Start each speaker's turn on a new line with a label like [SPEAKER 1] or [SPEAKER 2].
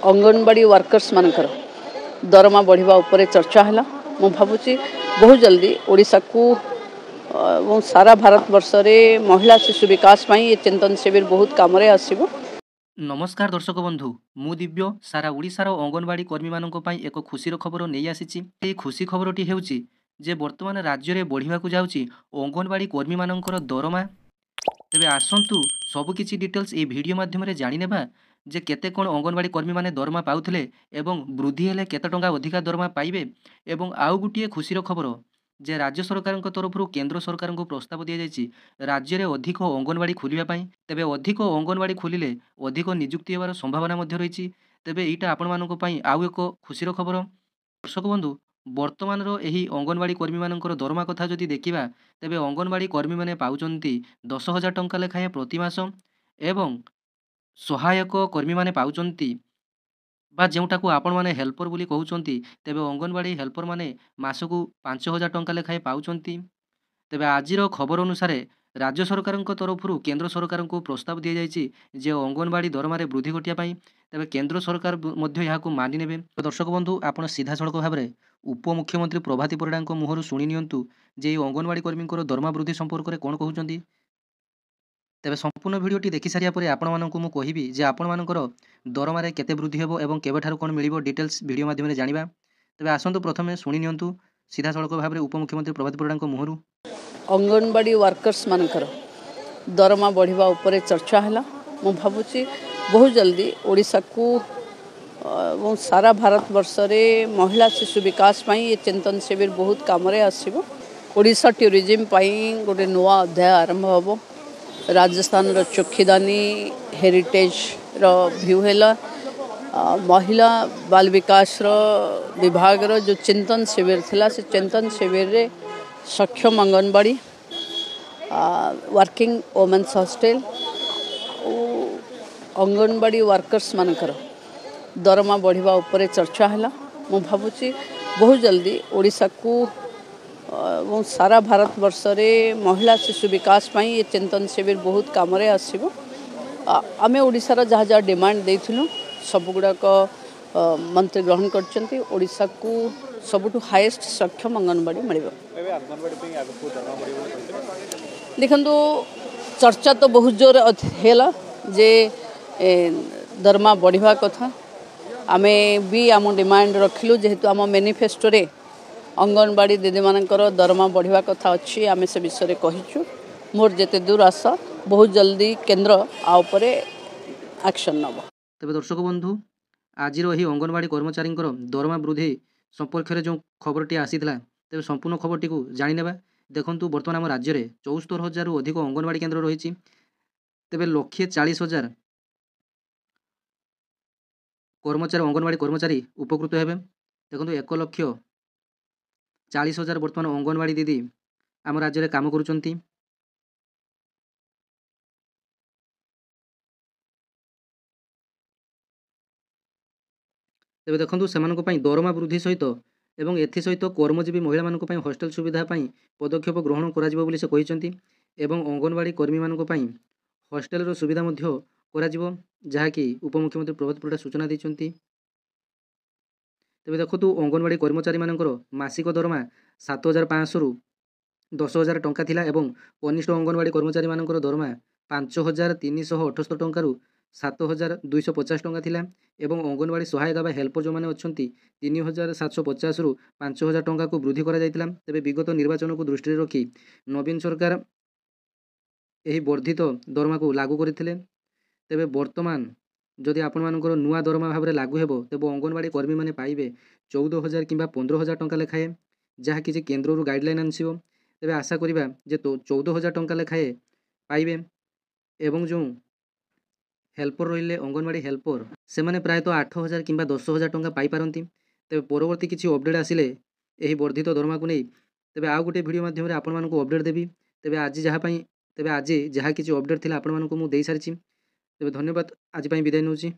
[SPEAKER 1] Anganwadi workers मानकर दरमा बढ़िया उपरे चर्चा है। मु भावुची बहुत जल्दी ओडिशा को सारा भारत वर्ष में महिला शिशु विकास ये चिंतन शिविर बहुत काम आसब।
[SPEAKER 2] नमस्कार दर्शक बंधु, मु दिव्य सारा ओडिशार अंगनवाड़ी कर्मी मानक पई एक खुशीर खबर नहीं आसी। खुशी खबरटी हेउची जे वर्तमान राज्य में बढ़िया जाउची अंगनवाड़ी कर्मी मानकर दरमा। तेबे आसंतु सबकिछि डिटेल्स ए वीडियो माध्यम जानिनेबा जे केते कोन अंगनवाड़ी कर्मी माने दरमा पाउथिले एवं वृद्धि हेले केते टंका अधिका दरमा पाइबे। एवं आउ गुटिए खुशीर खबर जे राज्य सरकार तरफ केंद्र सरकार को प्रस्ताव दि जाइछि राज्य में अधिक अंगनवाड़ी खोलिबा पई। तेबे अधिक अंगनवाड़ी खोलिले अधिक नियुक्ति हेबार संभावना मध्य रहिछि। तेबे एटा आपण मानक पई आउ एक खुशीर खबर। दर्शक बंधु, वर्तमान यही अंगनवाड़ी कर्मी मानकर दरमा कथा जदि देखिबा तेबे अंगनवाड़ी कर्मी माने पाउचंती 10,000 टंका लेखाएं प्रति मास एवं सहायक कर्मी माने पाउचंती बा जोटाको आपण माने हेल्पर बोली कहउचंती। तेबे अंगनवाड़ी हेल्पर माने मासकू 5,000 टंका लेखाएं पाउचंती। तेबे आजिर खबर अनुसार राज्य सरकार तरफ केंद्र सरकार को प्रस्ताव दि जाइछि जे अंगनवाड़ी दरमारे वृद्धि घटिया पाई। तेबे केंद्र सरकार मध्य याकू मानि नेबे। दर्शक बंधु, आपण सीधा सड़क भाव में उपमुख्यमंत्री प्रभाती परिड़ा मुहर शुणी नियंतु जे अंगनवाड़ी कर्मी दरमा वृद्धि संपर्क में कौन कहउचंती। तेबे संपूर्ण वीडियोटी देखि सारिया परे आपण मानकु मु कहिबी जे आपण मानकर दरमारे केते वृद्धि हेबो एवं केबेठारु कोन मिलिबो डिटेल्स वीडियो माध्यम जानिबा। तेबे आसंतु प्रथमे शुणी नियंतु सीधा सड़क भाव में उपमुख्यमंत्री प्रभाती परिड़ा मुहरु।
[SPEAKER 1] अंगनवाड़ी वर्कर्स मानकर दरमा बढ़िया उपरे चर्चा है। मु भावुची बहुत जल्दी ओडिशा को सारा भारत वर्ष में महिला शिशु विकास ये चिंतन शिविर बहुत काम आसब। ओडिशा टूरिज्म गोटे नुआ अध्याय आरंभ हम। राजस्थान रो चोखीदानी हेरिटेज रो व्यू है। महिला बाल विकास विभाग रो जो चिंतन शिविर थिला से चिंतन शिविर रे सक्षम anganwadi working women's hostel anganwadi workers मानकर दरमा बढ़िया उपरे चर्चा है। मु भावुची बहुत जल्दी ओडिशा को सारा भारत वर्ष में महिला शिशु विकास ये चिंतन शिविर बहुत काम आसब। आम ओडिशार जहाँ जहाँ डिमांड देइथिलु सब गुड़ाक मंत्री ग्रहण करछंती। ओडिशा को सबुठु हाईएस्ट सक्षम अंगनवाड़ी मिलिबो। देखंतु चर्चा तो बहुत जोर हेला जे दरमा बढ़िया कथा। आमे भी आम डिमांड रखिलु जेहेतु आम मैनिफेस्टो रे अंगनवाड़ी दीदी मानकर दरमा बढ़िया कथा अच्छी। आमे से विषय कहिचु। मोर जेते दूर आशा बहुत जल्दी केंद्र आ उपरे एक्शन नब।
[SPEAKER 2] तेबे दर्शक बंधु, आज यही अंगनवाड़ी कर्मचारी दरमा वृद्धि संपर्क में जो खबरटी आसीथिला तेबे संपूर्ण खबरटी को जानिनेबा। देखंतु वर्तमान आम राज्य में 74,000 रु अधिक अंगनवाड़ी केन्द्र रही। तेबे 140,000 कर्मचारी अंगनवाड़ी कर्मचारी उपकृत हेबे। देखंतु 1,40,000 वर्तमान अंगनवाड़ी दीदी आम राज्य में काम करुचंती। तेबे देखंतु सेमानक पई दरमा वृद्धि सहित एवं एथि सहित कर्मजीवी महिला मानक पई हॉस्टल सुविधा पई पदक्षेप ग्रहण कराजिबो बोली से कहिसंती। एवं अंगनवाड़ी कर्मी मानक पई हॉस्टल रो सुविधा मध्य कराजिबो जहाँकि उपमुख्यमंत्री प्रभात परिड़ा सूचना दैछंती। तेबे देखंतु अंगनवाड़ी कर्मचारी मानकर मासिक दरमा 7,500 रु 10,000 टंका थिला एवं कनिष्ठ अंगनवाड़ी कर्मचारी मानकर दरमा 5,378 टंका रु 7,250 टंका थिला। एवं अंगनवाड़ी सहायक बा हेल्पर जो मैंने अच्छा 3,750 रु 5,000 टंका को वृद्धि करा जायतिला। तेबे विगत निर्वाचन को दृष्टि रखी नवीन सरकार यही वर्धित दरमा को लागू करथिले। तेबे वर्तमान जदि आपण मानकर नुआ दरमा भाव में लागू हेबो तेबे अंगनवाड़ी कर्मी माने पाइबे 14,000 किंबा 15,000 टंका लेखाए जहाँ कि केन्द्र गाइडलाइन आनसिबो। तेबे आशा करिबा जे 14,000 टंका लेखाए पाइबे। एवं जो हेल्पर रहिले अंगनवाड़ी हेल्पर से माने प्रायतः 8,000 किंबा 10,000 टंका पाई पारंती। तेबे परवर्ती किछि अपडेट आसिले यही वर्धित दरमा को नहीं तेबे आउ गोटे वीडियो माध्यम आपण मानकु अपडेट देबी। तेबे आज जहाँ किछि अपडेट थिला आपण मानकु मु देई सारिछि। तेबे धन्यवाद, आज विदाय नउछि।